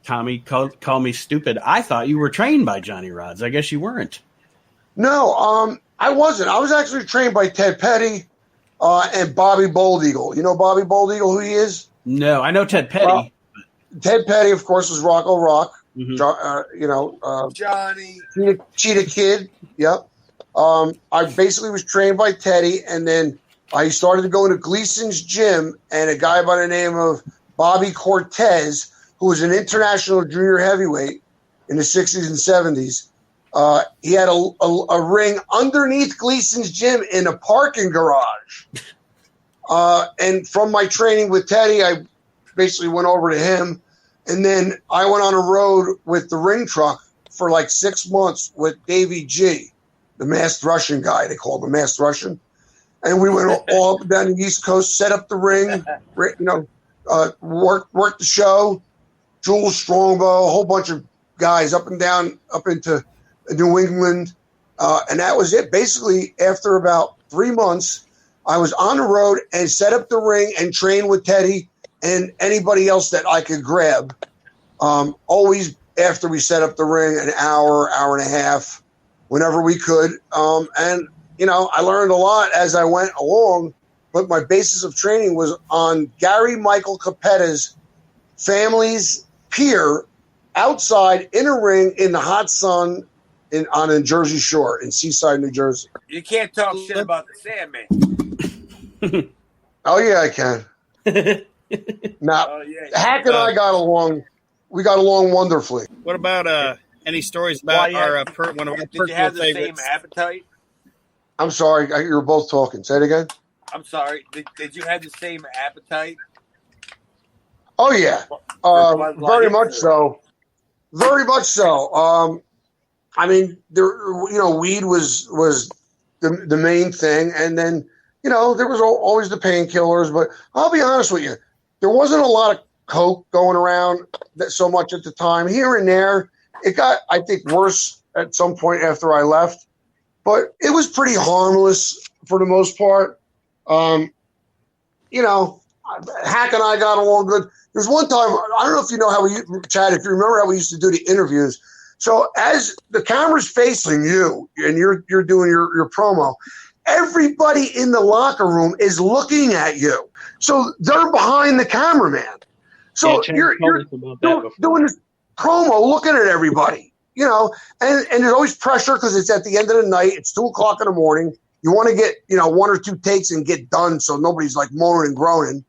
Tommy, call me stupid. I thought you were trained by Johnny Rods. I guess you weren't. No, I wasn't. I was actually trained by Ted Petty and Bobby Bold Eagle. You know Bobby Bold Eagle, who he is? No, I know Ted Petty. Well, Ted Petty, of course, was Rocco Rock. Mm-hmm. Johnny. Cheetah Kid. Yep. I basically was trained by Teddy, and then I started to go into Gleason's gym, and a guy by the name of Bobby Cortez, who was an international junior heavyweight in the 60s and 70s. He had a ring underneath Gleason's gym in a parking garage. And from my training with Teddy, I basically went over to him. And then I went on a road with the ring truck for like 6 months with Davey G, the masked Russian guy. They called the masked Russian. And we went all up and down the East Coast, set up the ring, worked the show. Jules Strongbow, a whole bunch of guys up and down, up into New England. And that was it. Basically, after about 3 months, I was on the road and set up the ring and trained with Teddy and anybody else that I could grab. Always after we set up the ring, an hour and a half, whenever we could. And, you know, I learned a lot as I went along, but my basis of training was on Gary Michael Capetta's family's pier outside in a ring in the hot sun on a Jersey Shore in Seaside, New Jersey. You can't talk shit about the Sandman. Oh yeah, I can. Now, Hack and I got along. We got along wonderfully. What about any stories about one of our personal favorites? Did you have the same appetite? I'm sorry, you were both talking. Say it again. I'm sorry. Did you have the same appetite? Oh yeah, very much so. Very much so. I mean, weed was the main thing, and then there was always the painkillers. But I'll be honest with you, there wasn't a lot of coke going around so much at the time. Here and there, it got, I think, worse at some point after I left, but it was pretty harmless for the most part. Hack and I got along good. There's one time, I don't know if you know how Chad, if you remember how we used to do the interviews. So as the camera's facing you and you're doing your promo, everybody in the locker room is looking at you. So they're behind the cameraman. So you're doing this promo, looking at everybody, and there's always pressure because it's at the end of the night. It's 2:00 in the morning. You want to get, 1 or 2 takes and get done so nobody's like moaning and groaning.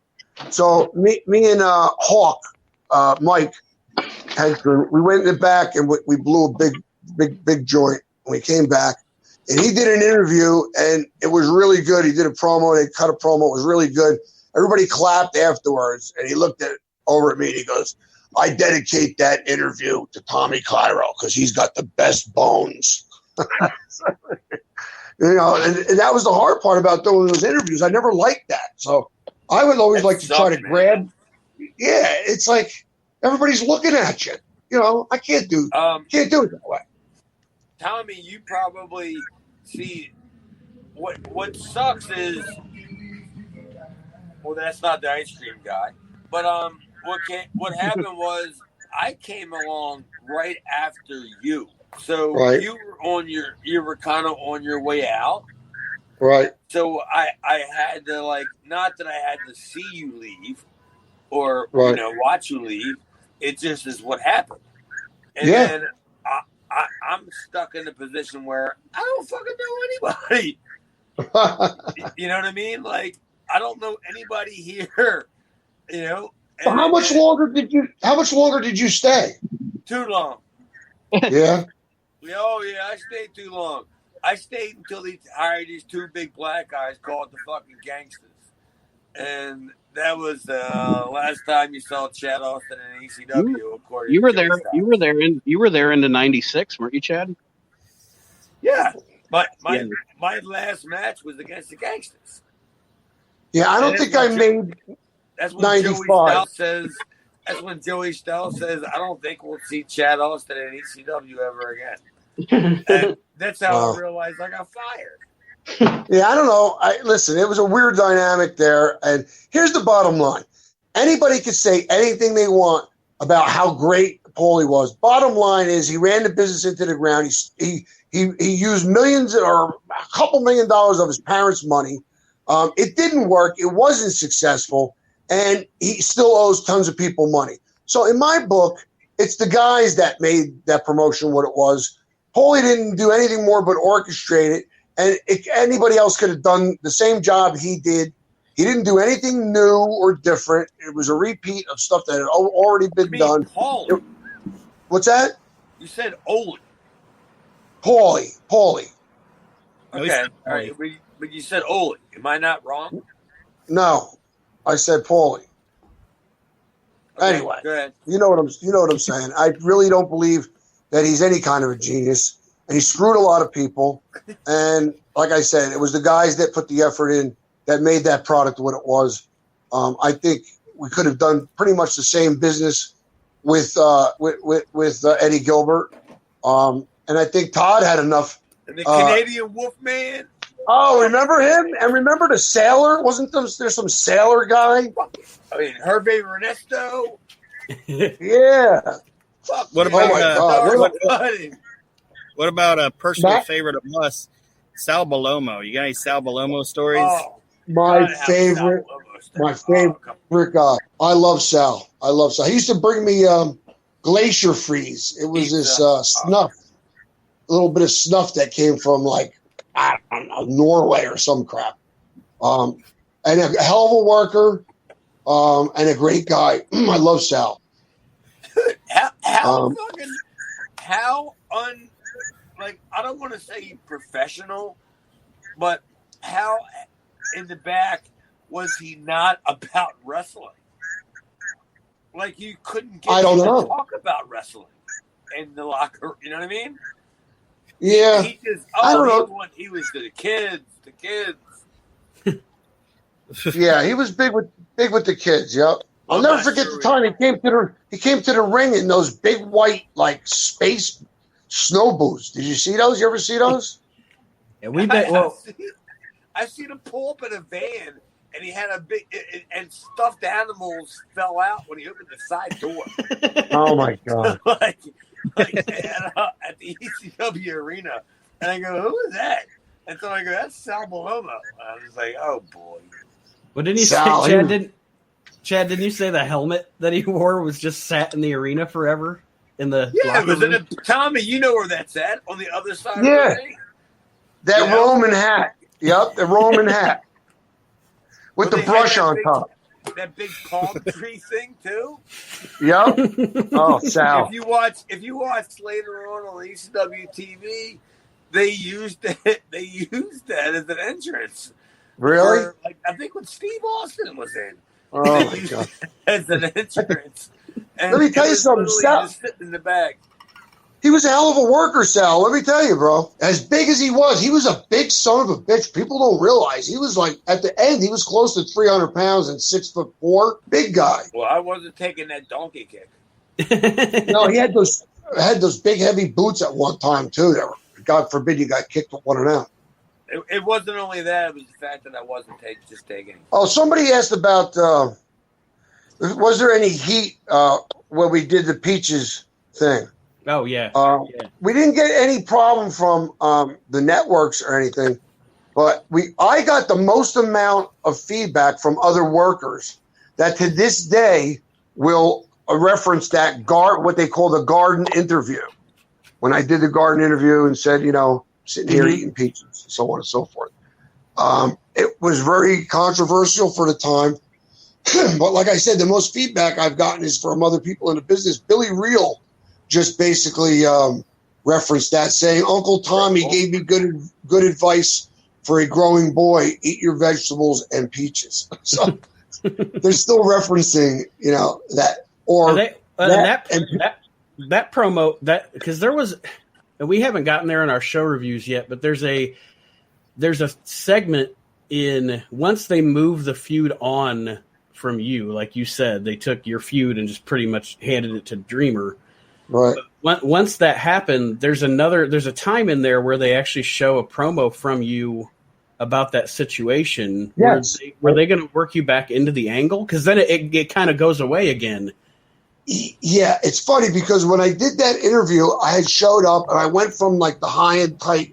So me and Hawk, Mike Hedgren, we went in the back and we blew a big joint. And we came back and he did an interview and it was really good. He did a promo. They cut a promo. It was really good. Everybody clapped afterwards and he looked over at me and he goes, "I dedicate that interview to Tommy Cairo because he's got the best bones." And that was the hard part about doing those interviews. I never liked that. So I would always like to try to grab. Yeah, it's like everybody's looking at you. I can't do it that way. Tommy, you probably see what sucks is, well, that's not the ice cream guy, but what happened was I came along right after you. So right. you were kind of on your way out. Right. So I had to not that I had to see you leave or watch you leave. It just is what happened. And then I'm stuck in a position where I don't fucking know anybody. You know what I mean? Like I don't know anybody here. So how much longer did you stay? Too long. Yeah. Oh yeah, I stayed too long. I stayed until they hired these 2 big black guys called the fucking Gangsters, and that was the last time you saw Chad Austin in ECW. According you were to there. Joey You were there into '96, weren't you, Chad? Yeah, my last match was against the Gangsters. Yeah, I don't think I made. That's when 95. That's when Joey Stell says, "I don't think we'll see Chad Austin in ECW ever again." And that's how I realized I got fired. Yeah, I don't know. Listen, it was a weird dynamic there. And here's the bottom line. Anybody can say anything they want about how great Paulie was. Bottom line is he ran the business into the ground. He used millions or a couple $1 million of his parents' money. It didn't work. It wasn't successful. And he still owes tons of people money. So in my book, it's the guys that made that promotion what it was. Paulie didn't do anything more but orchestrate it. And anybody else could have done the same job he did. He didn't do anything new or different. It was a repeat of stuff that had already been done. Paulie. What's that? You said Ole. Paulie. Okay, all right. But you said Ole. Am I not wrong? No, I said Paulie. Okay, anyway, go ahead. You know what I'm saying. I really don't believe that he's any kind of a genius, and he screwed a lot of people. And like I said, it was the guys that put the effort in that made that product what it was. I think we could have done pretty much the same business with Eddie Gilbert, and I think Todd had enough. And the Canadian Wolfman. Oh, remember him? And remember the sailor? Wasn't there some sailor guy? I mean, Hervé Ernesto. Yeah. Fuck What yeah. about what about a personal favorite of us, Sal Balomo? You got any Sal Balomo stories? Oh, my favorite guy. I love Sal. He used to bring me Glacier Freeze. It was this snuff. little bit of snuff that came from like, I don't know, Norway or some crap. And a hell of a worker, and a great guy. I love Sal. I don't want to say professional, but how in the back was he not about wrestling? Like you couldn't get him to talk about wrestling in the locker room. You know what I mean? Yeah. He just, he was the kids. Yeah, he was big with the kids. Yep. I'll never forget the time he came to the ring in those big white like space snow boots. Did you see those? You ever see those? Yeah, we bet. Well, I seen him pull up in a van, and he had a big and stuffed animals fell out when he opened the side door. Oh my god! like at the ECW arena, and I go, "Who is that?" And so I go, "That's Sal Maloma." I was like, "Oh boy." What didn't he say, Chad? Didn't you say the helmet that he wore was just sat in the arena forever? In the it was in Tommy, you know where that's at on the other side. Yeah, of the ring. That Roman hat. Yep, the Roman hat with the brush on top. That big palm tree thing too. Yep. Oh, Sal. If you watch later on ECW TV, they used that. They used that as an entrance. Really? I think when Steve Austin was in. Oh my god! As an entrance. And let me tell you something, Sal. Just sitting in the back. He was a hell of a worker, Sal. Let me tell you, bro. As big as he was a big son of a bitch. People don't realize he was like at the end. He was close to 300 pounds and 6'4". Big guy. Well, I wasn't taking that donkey kick. No, he had those big heavy boots at one time too. That were, God forbid you got kicked with one of them. It wasn't only that; it was the fact that I wasn't just taking. Oh, somebody asked about was there any heat when we did the Peaches thing? Oh yeah. We didn't get any problem from the networks or anything, but I got the most amount of feedback from other workers that to this day will reference that what they call the garden interview. When I did the garden interview and said, sitting here eating peaches and so on and so forth. It was very controversial for the time. But like I said, the most feedback I've gotten is from other people in the business. Billy Reel just basically referenced that, saying, Uncle Tommy gave me good advice for a growing boy. Eat your vegetables and peaches. So they're still referencing, that. Or that promo, because there was, and we haven't gotten there in our show reviews yet, but there's a segment in once they move the feud on from you, like you said, they took your feud and just pretty much handed it to Dreamer. Right. But once that happened, there's a time in there where they actually show a promo from you about that situation. Yes. Were they going to work you back into the angle? Because then it kind of goes away again. Yeah, it's funny because when I did that interview, I had showed up and I went from like the high and tight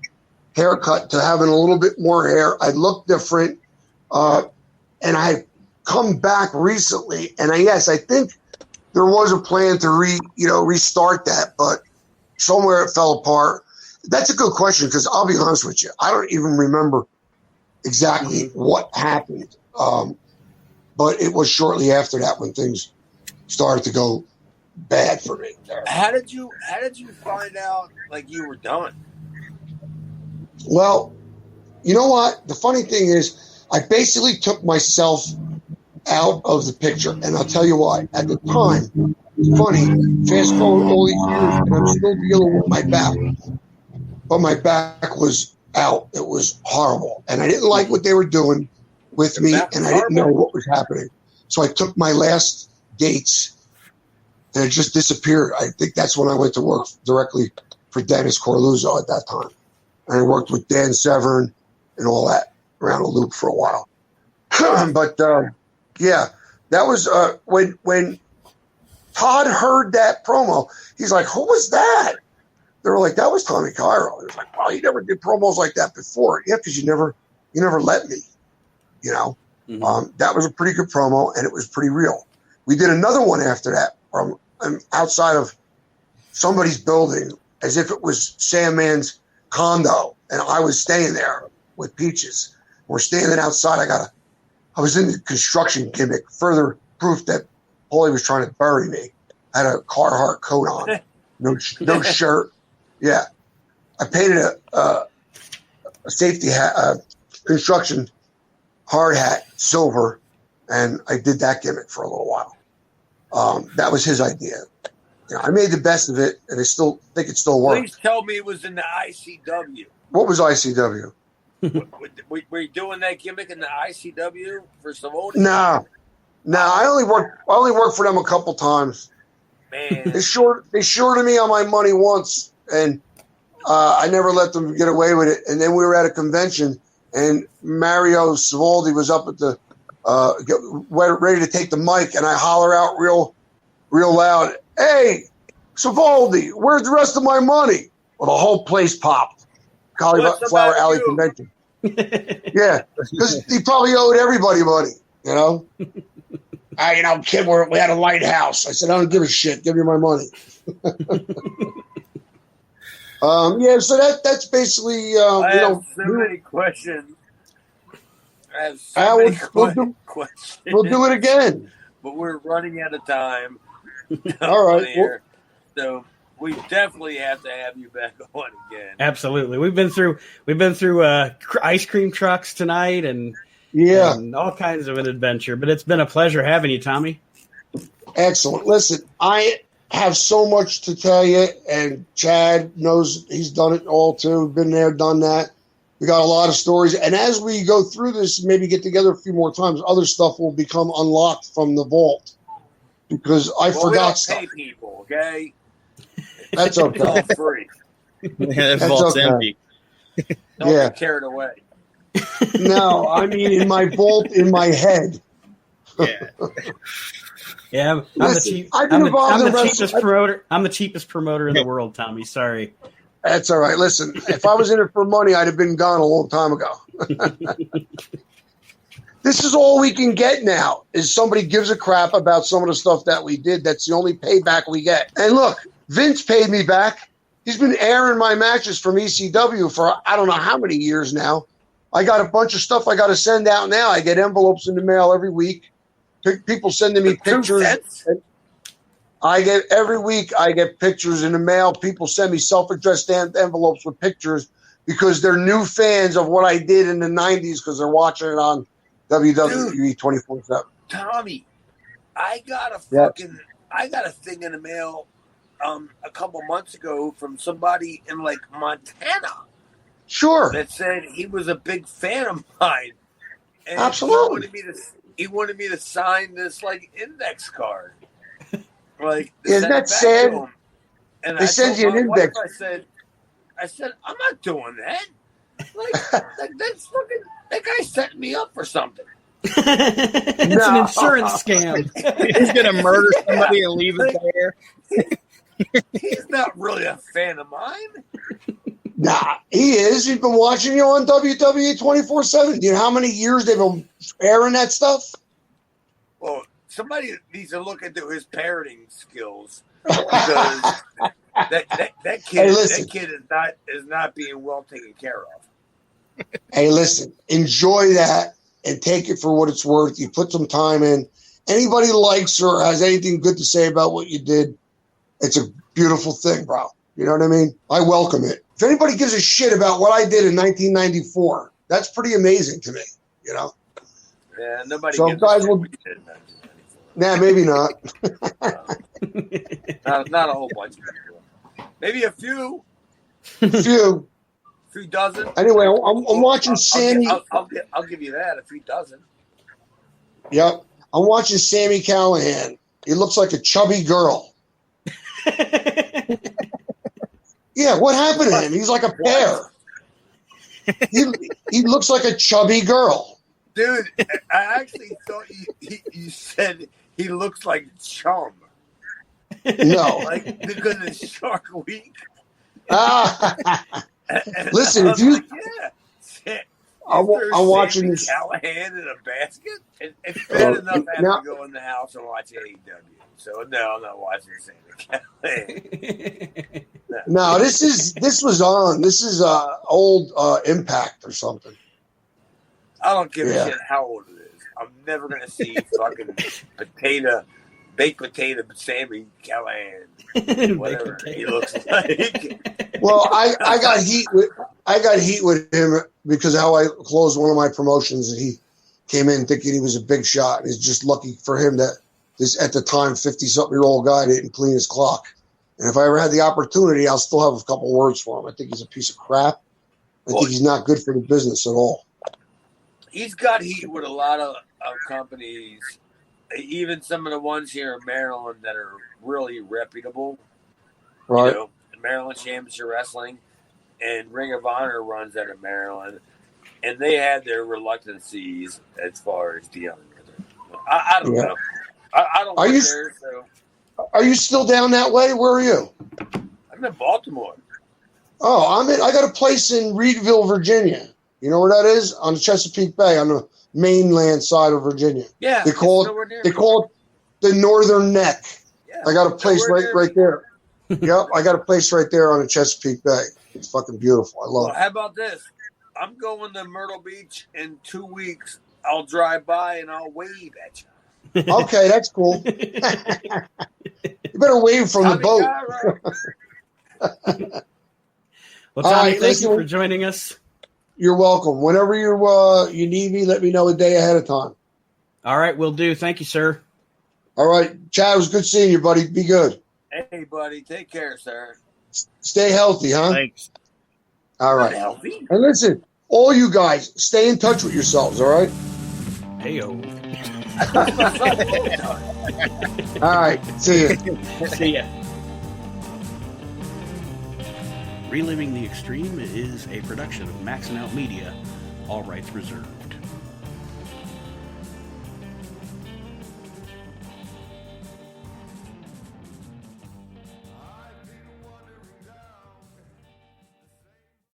haircut to having a little bit more hair. I looked different, and I had come back recently. And I think there was a plan to restart that, but somewhere it fell apart. That's a good question because I'll be honest with you, I don't even remember exactly what happened. But it was shortly after that when things started to go bad for me. How did you find out like you were done? Well, you know what? The funny thing is I basically took myself out of the picture, and I'll tell you why. At the time, it's funny, fast forward all these years, and I'm still dealing with my back. But my back was out. It was horrible. And I didn't like what they were doing with me, and I didn't know what was happening. So I took my last dates, and it just disappeared. I think that's when I went to work directly for Dennis Corluzzo at that time. And I worked with Dan Severn and all that around the loop for a while. But, yeah, that was when Todd heard that promo. He's like, who was that? They were like, that was Tommy Cairo. He was like, well, he never did promos like that before. Yeah, because you never let me, That was a pretty good promo, and it was pretty real. We did another one after that from outside of somebody's building as if it was Sandman's condo, and I was staying there with Peaches. We're standing outside. I was in the construction gimmick. Further proof that Paulie was trying to bury me. I had a Carhartt coat on, no shirt. Yeah, I painted a safety hat, construction hard hat, silver, and I did that gimmick for a little while. That was his idea. I made the best of it, and I still think it still works. Please tell me it was in the ICW. What was ICW? Were you doing that gimmick in the ICW for Savoni? No. I only worked for them a couple times. Man, They shorted me on my money once, and I never let them get away with it. And then we were at a convention, and Mario Savoldi was up at the ready to take the mic, and I holler out real loud, "Hey, Savoldi, where's the rest of my money?" Well, the whole place popped. Cauliflower Alley convention. Yeah, because he probably owed everybody money, you know? Kid, we had a lighthouse. I said, I don't give a shit. Give me my money. So that's basically, I have so many questions. I have so many questions. We'll do it again. But we're running out of time. All right. Here. So we definitely have to have you back on again. Absolutely. We've been through ice cream trucks tonight and all kinds of an adventure, but it's been a pleasure having you, Tommy. Excellent. Listen, I have so much to tell you, and Chad knows he's done it all too. Been there, done that. We got a lot of stories, and as we go through this, maybe get together a few more times, other stuff will become unlocked from the vault because I forgot we don't stuff. pay people, okay? That's okay. It's all free. That vault's empty. Don't get carried away. No, I mean in my vault in my head. Yeah. Yeah, I'm the cheapest promoter in the world, Tommy. Sorry. That's all right. Listen, if I was in it for money, I'd have been gone a long time ago. This is all we can get now is somebody gives a crap about some of the stuff that we did. That's the only payback we get. And look, Vince paid me back. He's been airing my matches from ECW for I don't know how many years now. I got a bunch of stuff I got to send out now. I get envelopes in the mail every week. People sending me pictures. Every week I get pictures in the mail. People send me self-addressed stamped envelopes with pictures because they're new fans of what I did in the 90s because they're watching it on WWE 24/7. Tommy, I got a thing in the mail a couple months ago from somebody in like Montana. Sure. That said he was a big fan of mine. And absolutely. He wanted me to sign this like index card. Like, isn't that sad? And they send you an index. I said, I'm not doing that. Like, that's fucking. That guy set me up for something. It's an insurance scam. He's gonna murder somebody and leave it there. He's not really a fan of mine. Nah, he is. He's been watching you on WWE 24/7. Do you know how many years they've been airing that stuff? Well, somebody needs to look into his parenting skills because that kid is not being well taken care of. Hey, listen, enjoy that and take it for what it's worth. You put some time in. Anybody likes or has anything good to say about what you did, it's a beautiful thing, bro. You know what I mean? I welcome it. If anybody gives a shit about what I did in 1994, that's pretty amazing to me, you know? Yeah, nobody so gives guys a will. Nah, maybe not. Not a whole bunch of people. Maybe a few. Few dozen. Anyway, I'm watching Sammy. I'll give you that. A few dozen. Yep. I'm watching Sammy Callahan. He looks like a chubby girl. Yeah, what happened to him? He's like a pear. He looks like a chubby girl. Dude, I actually thought you said he looks like Chum. No. Like because it's Shark Week. Listen, if you... Yeah. I'm watching this. Callahan in a basket. It's bad enough having to go in the house and watch AEW. So no, I'm not watching Sandman. No, this was on. This is old Impact or something. I don't give Yeah. a shit how old it is. I'm never gonna see fucking baked potato Sammy Callahan, whatever he looks like. Well, I got heat with him because of how I closed one of my promotions, and he came in thinking he was a big shot. And it's just lucky for him that this at the time 50-something-year-old guy didn't clean his clock. And if I ever had the opportunity, I'll still have a couple words for him. I think he's a piece of crap. I think he's not good for the business at all. He's got heat with a lot of companies, even some of the ones here in Maryland that are really reputable. Right. You know, Maryland Championship Wrestling and Ring of Honor runs out of Maryland, and they had their reluctancies as far as dealing with it. I don't know. I don't work there, so. Are you still down that way? Where are you? I'm in Baltimore. Oh, I got a place in Reedville, Virginia. You know where that is? On the Chesapeake Bay, on the mainland side of Virginia. Yeah. They call it the Northern Neck. Yeah, I got a place right there. Yep, I got a place right there on the Chesapeake Bay. It's fucking beautiful. I love it. How about this? I'm going to Myrtle Beach in 2 weeks. I'll drive by and I'll wave at you. Okay, that's cool. You better wave from the boat. Well, Tommy, thank you for joining us. You're welcome. Whenever you need me, let me know a day ahead of time. All right, will do. Thank you, sir. All right, Chad, it was good seeing you, buddy. Be good. Hey, buddy. Take care, sir. Stay healthy, huh? Thanks. All right. Healthy? And listen, all you guys, stay in touch with yourselves, all right? Hey-o. All right. See ya. See ya. Reliving the Extreme is a production of Maxing Out Media, all rights reserved.